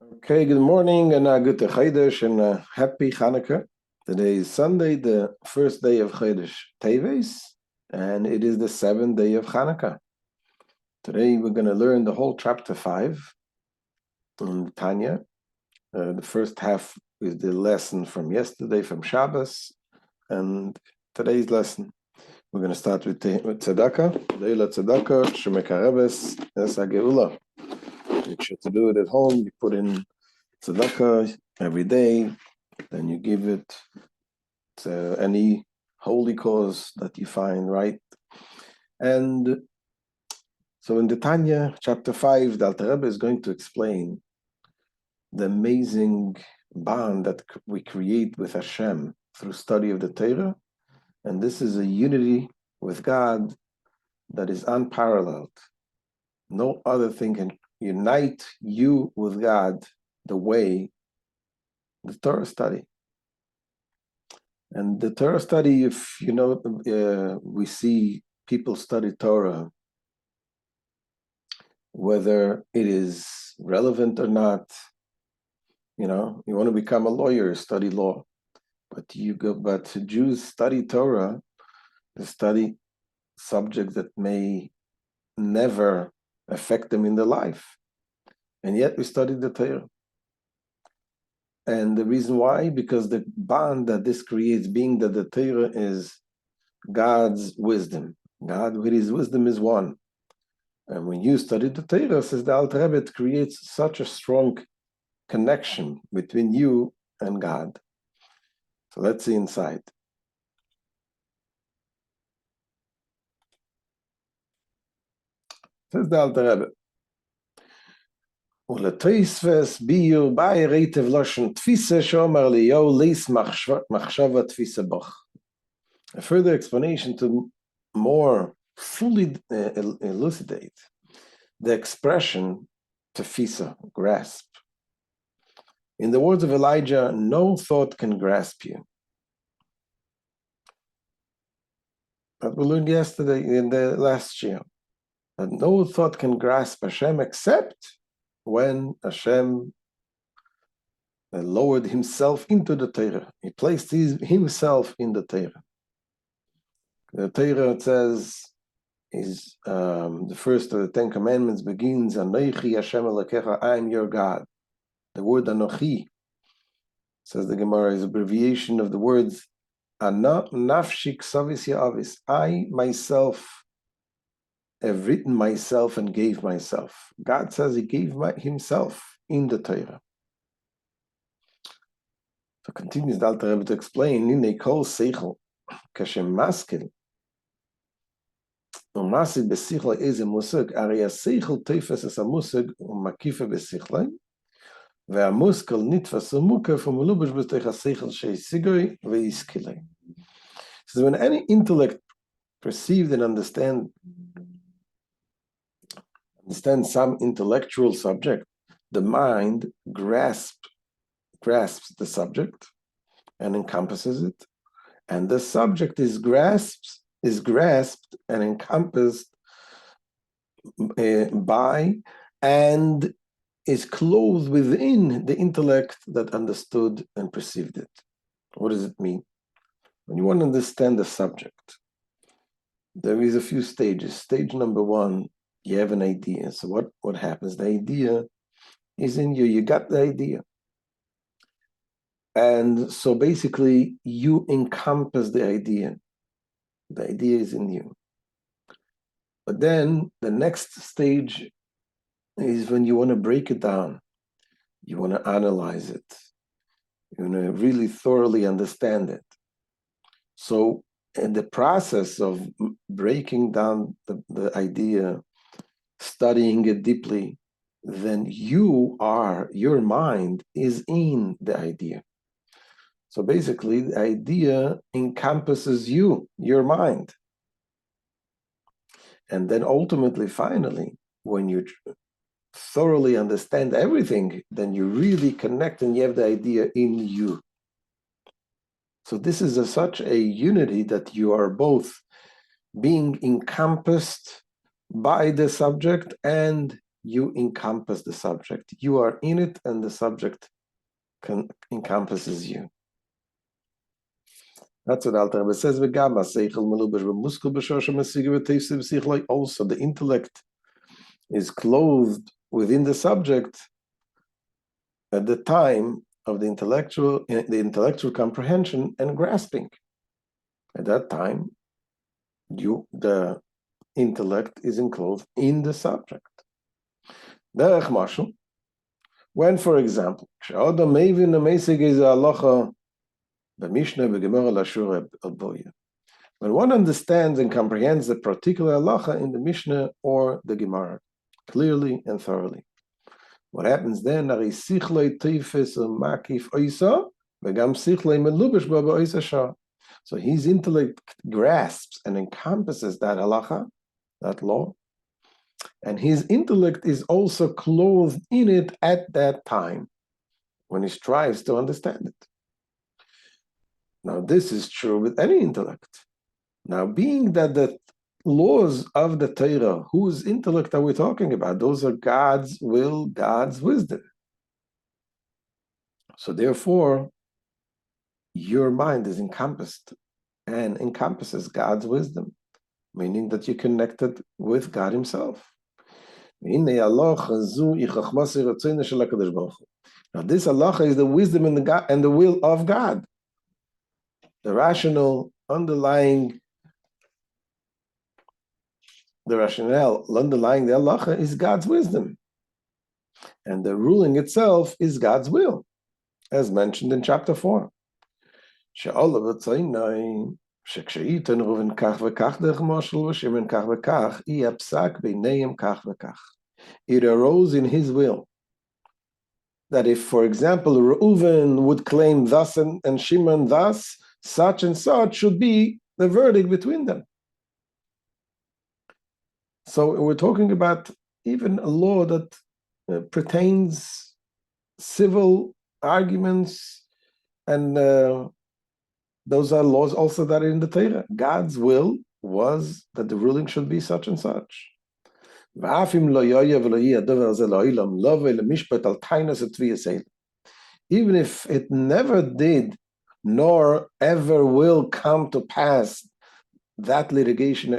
Okay, good morning and good Chodesh and happy Hanukkah. Today is Sunday, the first day of Chodesh Teves, and it is the seventh day of Hanukkah. Today we're going to learn the whole chapter 5 in Tanya. The first half is the lesson from yesterday, from Shabbos, and today's lesson. We're going to start with Tzedakah, Leila Tzedakah, Shemekarebes, Esa Geula. Make sure to do it at home. You put in tzedakah every day, then you give it to any holy cause that you find right. And so in the Tanya, chapter 5, the Alter Rebbe is going to explain the amazing bond that we create with Hashem through study of the Torah. And this is a unity with God that is unparalleled. No other thing can unite you with God the way the Torah study. And the Torah study, if you know, we see people study Torah, whether it is relevant or not. You know, you want to become a lawyer, study law, but Jews study Torah, they study subjects that may never affect them in their life, and yet we study the Torah. And the reason why, because the bond that this creates, being that the Torah is God's wisdom. God with his wisdom is one. And when you study the Torah, says the Alter Rebbe, it creates such a strong connection between you and God. So let's see inside. Says the Alter Rebbe, ולתוספס ביור באי רייטב לושן תפיסה שאומר ליהו ליס מחשבה תפיסה בך. A further explanation to more fully elucidate the expression tefisa, grasp. In the words of Elijah, no thought can grasp you. That we learned yesterday in the last year, that no thought can grasp Hashem except when Hashem lowered himself into the Torah. He placed himself in the Torah. The Torah, it says, is the first of the Ten Commandments begins, Anochi Hashem Elokecha, I am your God. The word Anochi, says the Gemara, is abbreviation of the words Ana Nafshik Savis Ya'avis. I myself have written myself and gave myself. God says he gave himself in the Torah. So continues the Alter Rebbe to explain, Nine kol seichel kashem maskel u'masik besichla eze musig ari seichel teifes es musig u'makife besichla ve'amuskel nitfas u'mukef u'melubash b'teich seichel she'sigoi ve'iskilei. So when any intellect perceived and understand some intellectual subject, the mind grasps the subject and encompasses it, and the subject is grasped and encompassed by and is clothed within the intellect that understood and perceived it. What does it mean? When you want to understand the subject, there is a few stages. Stage number one, you have an idea. So what happens? The idea is in you. You got the idea. And so basically, you encompass the idea. The idea is in you. But then the next stage is when you want to break it down. You want to analyze it. You want to really thoroughly understand it. So in the process of breaking down the idea, studying it deeply, then your mind is in the idea. So basically, the idea encompasses you, your mind. And then ultimately, finally, when you thoroughly understand everything, then you really connect and you have the idea in you. So this is such a unity that you are both being encompassed by the subject and you encompass the subject. You are in it, and the subject encompasses you. That's what Alter Rebbe says. Also, the intellect is clothed within the subject at the time of the intellectual comprehension and grasping. At that time, the intellect is enclosed in the subject. When, for example, when one understands and comprehends the particular halacha in the Mishnah or the Gemara clearly and thoroughly, what happens then? So his intellect grasps and encompasses that halacha, that law, and his intellect is also clothed in it at that time when he strives to understand it. Now, this is true with any intellect. Now, being that the laws of the Torah, whose intellect are we talking about? Those are God's will, God's wisdom. So therefore, your mind is encompassed and encompasses God's wisdom, meaning that you're connected with God Himself. Now, this halacha is the wisdom and the will of God. The rationale underlying the halacha is God's wisdom. And the ruling itself is God's will, as mentioned in chapter 4. It arose in his will that if, for example, Reuven would claim thus and Shimon thus, such and such should be the verdict between them. So we're talking about even a law that pertains civil arguments, and those are laws also that are in the Torah. God's will was that the ruling should be such and such. Even if it never did, nor ever will come to pass that litigation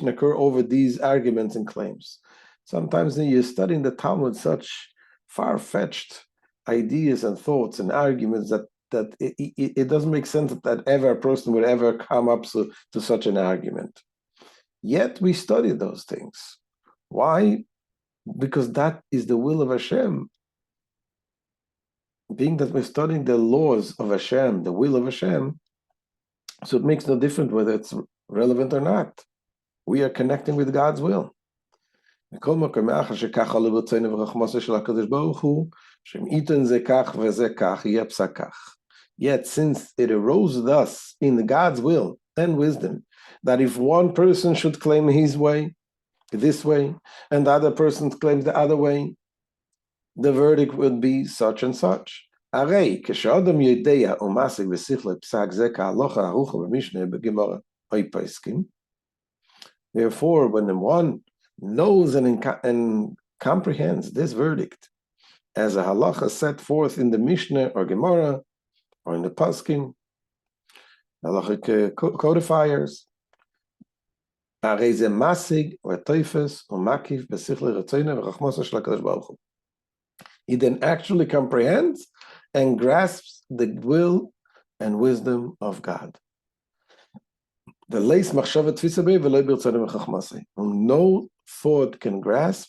occur over these arguments and claims. Sometimes when you're studying the Talmud, such far-fetched ideas and thoughts and arguments that it doesn't make sense that ever a person would ever come up to such an argument. Yet we study those things. Why? Because that is the will of Hashem. Being that we're studying the laws of Hashem, the will of Hashem, so it makes no difference whether it's relevant or not. We are connecting with God's will. Yet since it arose thus in God's will and wisdom, that if one person should claim his way, this way, and the other person claims the other way, the verdict would be such and such. Therefore, when one knows and comprehends this verdict as a halacha set forth in the Mishnah or Gemara or in the Paskim, halachic codifiers, he then actually comprehends and grasps the will and wisdom of God. No thought can grasp,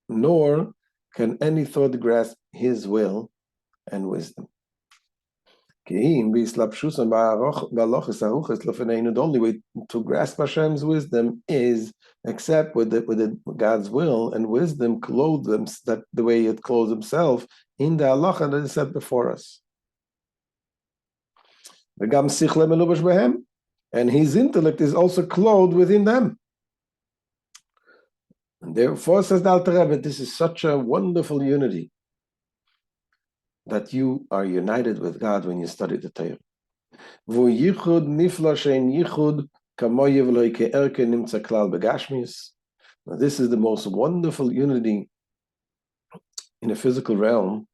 nor can any thought grasp his will and wisdom. The only way to grasp Hashem's wisdom is except with God's will and wisdom clothe them that the way it clothes Himself in the halacha that is set before us. And his intellect is also clothed within them. And therefore, says the Alter Rebbe, this is such a wonderful unity, that you are united with God when you study the Torah. Now, this is the most wonderful unity in the physical realm.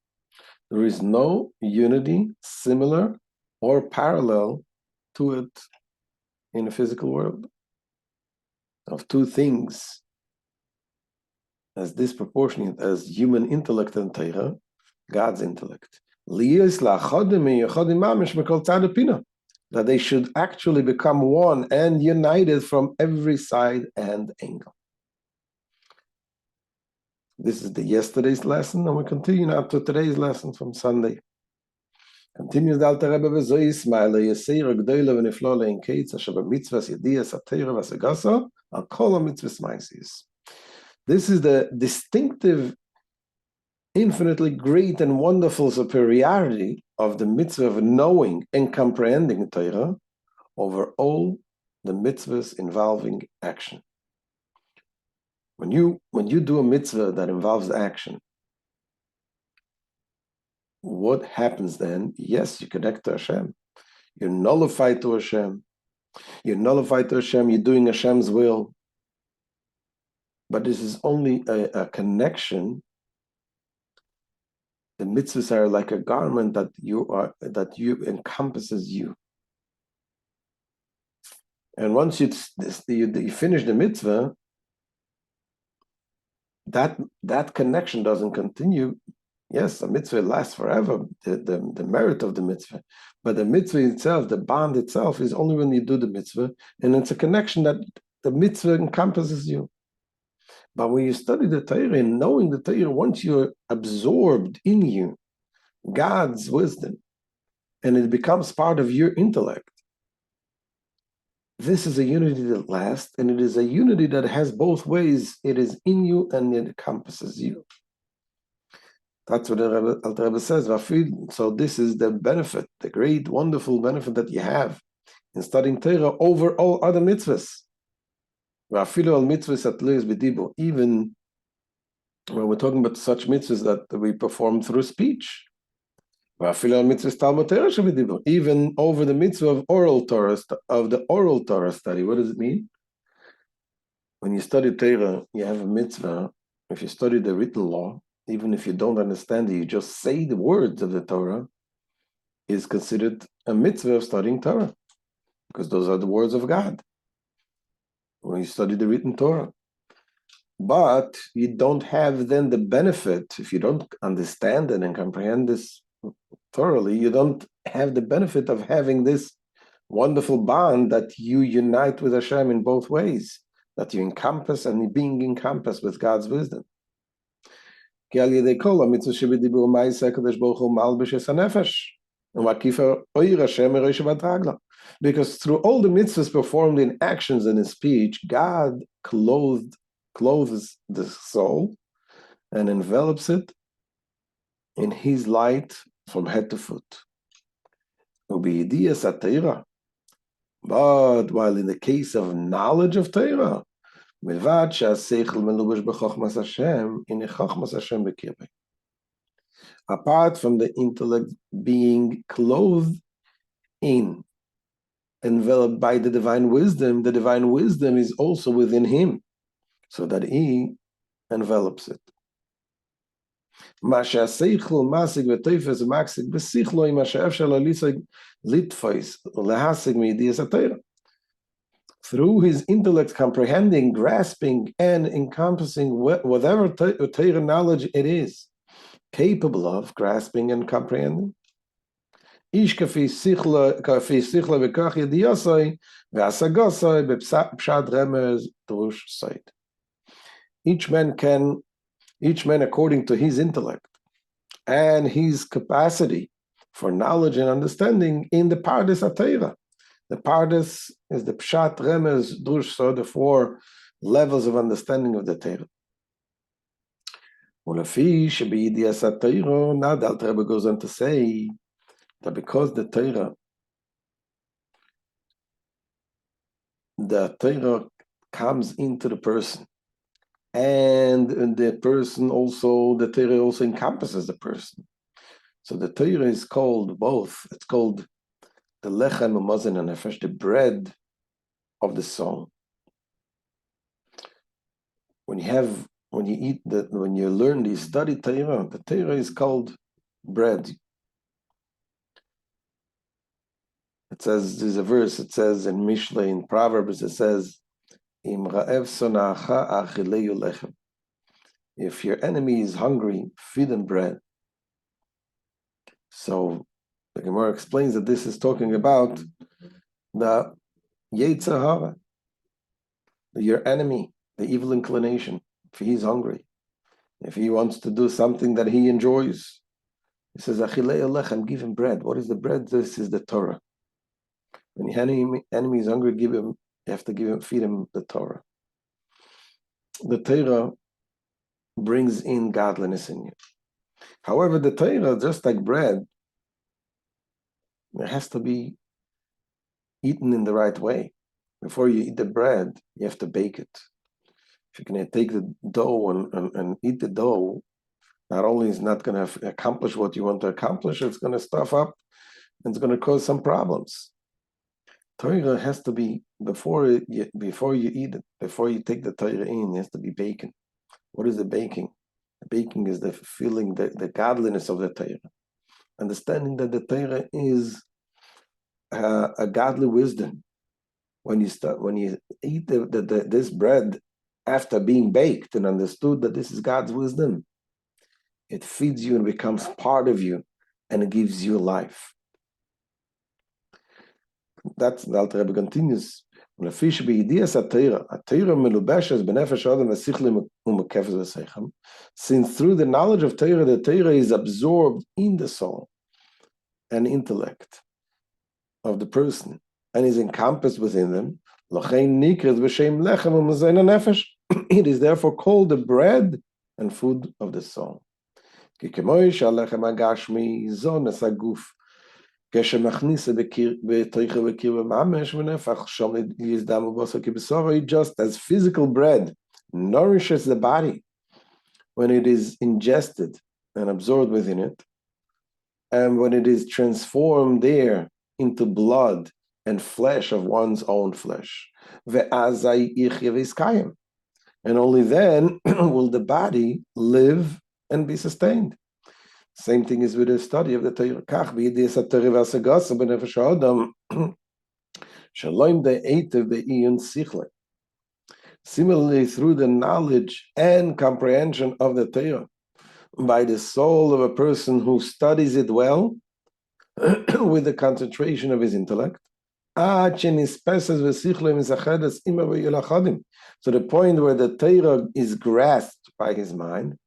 There is no unity similar or parallel to it in the physical world, of two things as disproportionate as human intellect and Torah, God's intellect. That they should actually become one and united from every side and angle. This is the yesterday's lesson, and we continue now to today's lesson from Sunday. Continues the Alter Rebbe v'zois ma'ale yesira g'doyle v'niflole in kates asher b'mitzvahs yediyas ha'teira v'asagasa al kol ha'mitzvahs ma'asis. This is the distinctive, infinitely great and wonderful superiority of the mitzvah of knowing and comprehending Torah over all the mitzvahs involving action. When you do a mitzvah that involves action, what happens then? Yes, you connect to Hashem. You're nullified to Hashem. You're nullified to Hashem. You're doing Hashem's will. But this is only a connection. The mitzvahs are like a garment that encompasses you. And once you finish the mitzvah, that connection doesn't continue. Yes, the mitzvah lasts forever, the merit of the mitzvah. But the mitzvah itself, the bond itself, is only when you do the mitzvah, and it's a connection that the mitzvah encompasses you. But when you study the Torah and knowing the Torah, once you're absorbed in you, God's wisdom, and it becomes part of your intellect, this is a unity that lasts, and it is a unity that has both ways. It is in you and it encompasses you. That's what the Alter Rebbe says. So this is the benefit, the great, wonderful benefit that you have in studying Torah over all other mitzvahs. Even when we're talking about such mitzvahs that we perform through speech. Even over the mitzvah of the oral Torah study. What does it mean? When you study Torah, you have a mitzvah. If you study the written law, even if you don't understand it, you just say the words of the Torah, is considered a mitzvah of studying Torah, because those are the words of God. When you study the written Torah. But you don't have then the benefit, if you don't understand it and comprehend this thoroughly, you don't have the benefit of having this wonderful bond that you unite with Hashem in both ways, that you encompass and being encompassed with God's wisdom. Because through all the mitzvahs performed in actions and in speech, God clothes the soul and envelops it in His light from head to foot. But while in the case of knowledge of Torah, apart from the intellect being clothed in, enveloped by the divine wisdom is also within him, so that he envelops it. Through his intellect comprehending, grasping, and encompassing whatever Torah knowledge it is capable of grasping and comprehending. Each man according to his intellect and his capacity for knowledge and understanding in the Pardes HaTorah. The Pardes is the Pshat, Remez, Drush, so the 4 levels of understanding of the Torah. Now the Alter Rebbe goes on to say that because the Torah comes into the person, and the person also, the Torah also encompasses the person. So the Torah is called both. It's called the lechem u'mazen hanefesh, the bread of the soul. when you learn, you study Torah, the Torah is called bread. It says, there's a verse, it says in Mishle, in Proverbs, it says, Im ra'ev sonacha achileu lechem. If your enemy is hungry, feed him bread. So the Gemara explains that this is talking about the Yetzer Hara, your enemy, the evil inclination. If he's hungry, if he wants to do something that he enjoys, he says, Achilei lechem, give him bread. What is the bread? This is the Torah. When your enemy is hungry, you have to feed him the Torah. The Torah brings in godliness in you. However, the Torah, just like bread, it has to be eaten in the right way. Before you eat the bread, you have to bake it. If you're going to take the dough and eat the dough, not only is it not going to accomplish what you want to accomplish, it's going to stuff up and it's going to cause some problems. Torah has to be, before you eat it, before you take the Torah in, it has to be baking. What is the baking? The baking is the feeling, the godliness of the Torah. Understanding that the Torah is a godly wisdom. When you eat this bread after being baked and understood that this is God's wisdom, it feeds you and becomes part of you, and it gives you life. That's the Alter Rebbe continues. Since through the knowledge of Torah, the Torah is absorbed in the soul and intellect of the person and is encompassed within them. It is therefore called the bread and food of the soul. It just as physical bread nourishes the body when it is ingested and absorbed within it, and when it is transformed there into blood and flesh of one's own flesh. And only then will the body live and be sustained. Same thing is with the study of the Torah. Similarly, through the knowledge and comprehension of the Torah by the soul of a person who studies it well with the concentration of his intellect, to the point where the Torah is grasped by his mind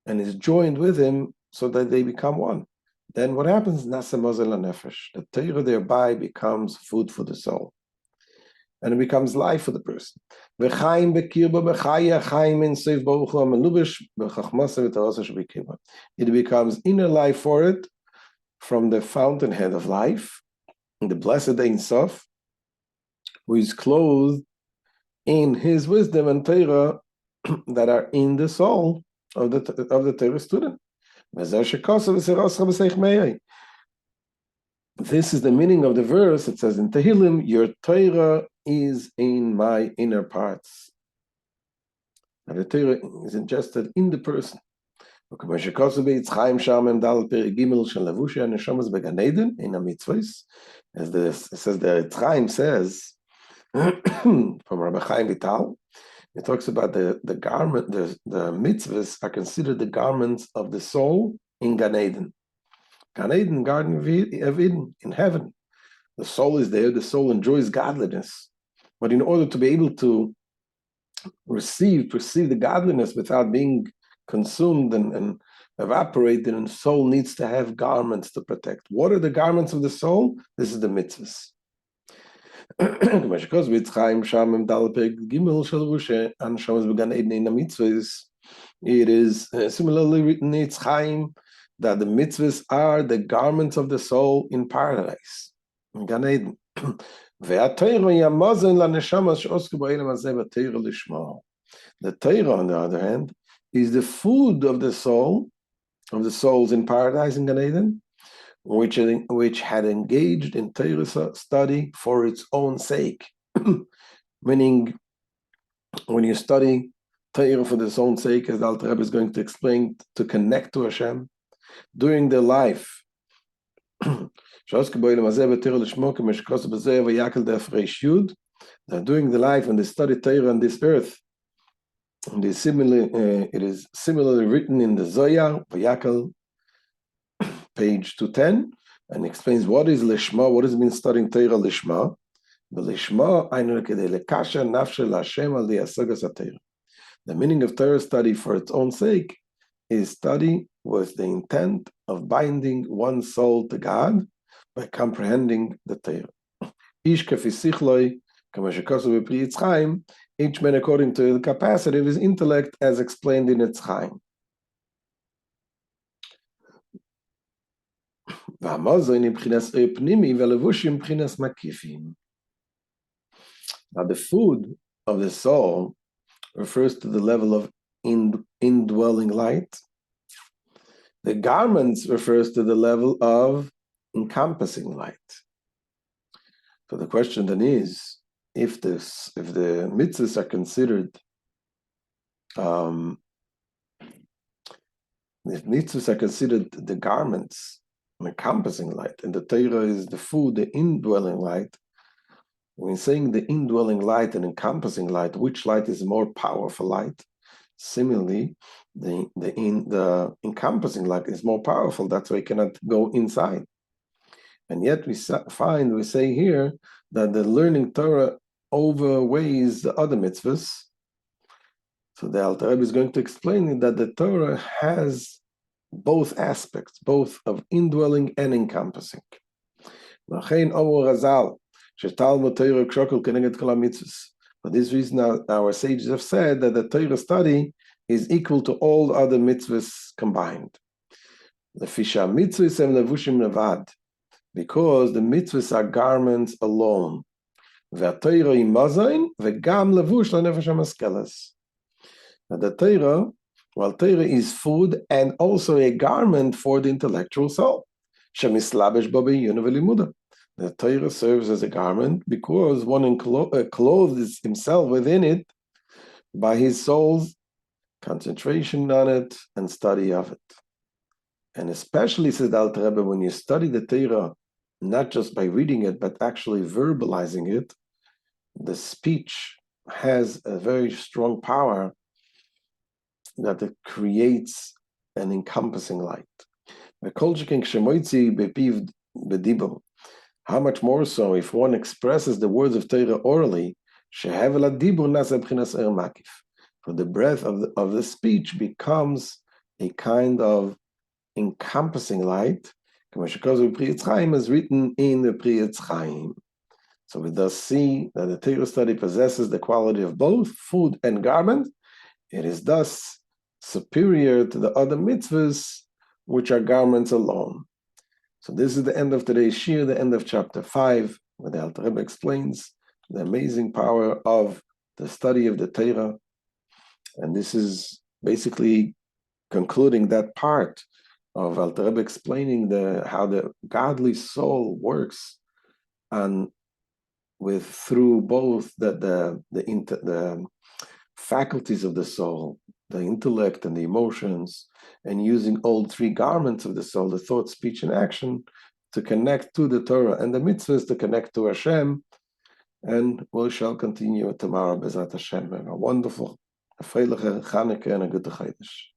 and is joined with him so that they become one. Then what happens? The Torah thereby becomes food for the soul. And it becomes life for the person. It becomes inner life for it from the fountainhead of life, the blessed Ein Sof, who is clothed in his wisdom and Torah that are in the soul of the Torah student. This is the meaning of the verse. It says in Tehillim, your Torah is in my inner parts. And the Torah is ingested in the person. As it says there, Chaim says, from Rabbi Chaim Vital, it talks about the garment, the mitzvahs are considered the garments of the soul in Gan Eden. Gan Eden, Garden of Eden, in heaven. The soul is there, the soul enjoys godliness. But in order to be able to perceive the godliness without being consumed and evaporated, and the soul needs to have garments to protect. What are the garments of the soul? This is the mitzvahs. It is similarly written in Chaim that the mitzvahs are the garments of the soul in paradise, in Gan Eden. The Torah, on the other hand, is the food of the souls in paradise in Gan Eden, which had engaged in Torah study for its own sake, meaning when you study Torah for its own sake, as the Alter Rebbe is going to explain, to connect to Hashem during their life. That during the life when they study Torah on this earth, and it is similarly written in the Zohar, Vayakal, page 210, and explains what is Lishma, what has been studying Torah Lishma. The meaning of Torah study for its own sake is study with the intent of binding one's soul to God by comprehending the Torah. Each man according to the capacity of his intellect, as explained in its Chaim. Now the food of the soul refers to the level of indwelling light. The garments refers to the level of encompassing light. So the question then is, if the mitzvahs are considered, the garments, encompassing light, and the Torah is the food, the indwelling light. When saying the indwelling light and encompassing light, which light is more powerful light? Similarly, the encompassing light is more powerful. That's why it cannot go inside. And yet we say here that the learning Torah overweighs the other mitzvahs. So the Alter Rebbe is going to explain that the Torah has both aspects, both of indwelling and encompassing. For this reason, our sages have said that the Torah study is equal to all other mitzvahs combined. Because the mitzvahs are garments alone. Now the Torah, while Torah is food and also a garment for the intellectual soul. The Torah serves as a garment because one clothes himself within it by his soul's concentration on it and study of it. And especially, says the Alter Rebbe, when you study the Torah, not just by reading it, but actually verbalizing it, the speech has a very strong power that it creates an encompassing light. How much more so if one expresses the words of Torah orally, for the breath of the speech becomes a kind of encompassing light, as written in the Priyetz Chaim. So we thus see that the Torah study possesses the quality of both food and garment. It is thus superior to the other mitzvahs, which are garments alone. So this is the end of today's shir, the end of chapter 5, where the Alter Rebbe explains the amazing power of the study of the Torah. And this is basically concluding that part of Alter Rebbe explaining how the godly soul works, and through both the faculties of the soul, the intellect and the emotions, and using all three garments of the soul, the thought, speech, and action, to connect to the Torah and the mitzvahs, to connect to Hashem. And we shall continue tomorrow, Bezat Hashem. Have a wonderful, a freiliche Chanukah and a good Chodesh.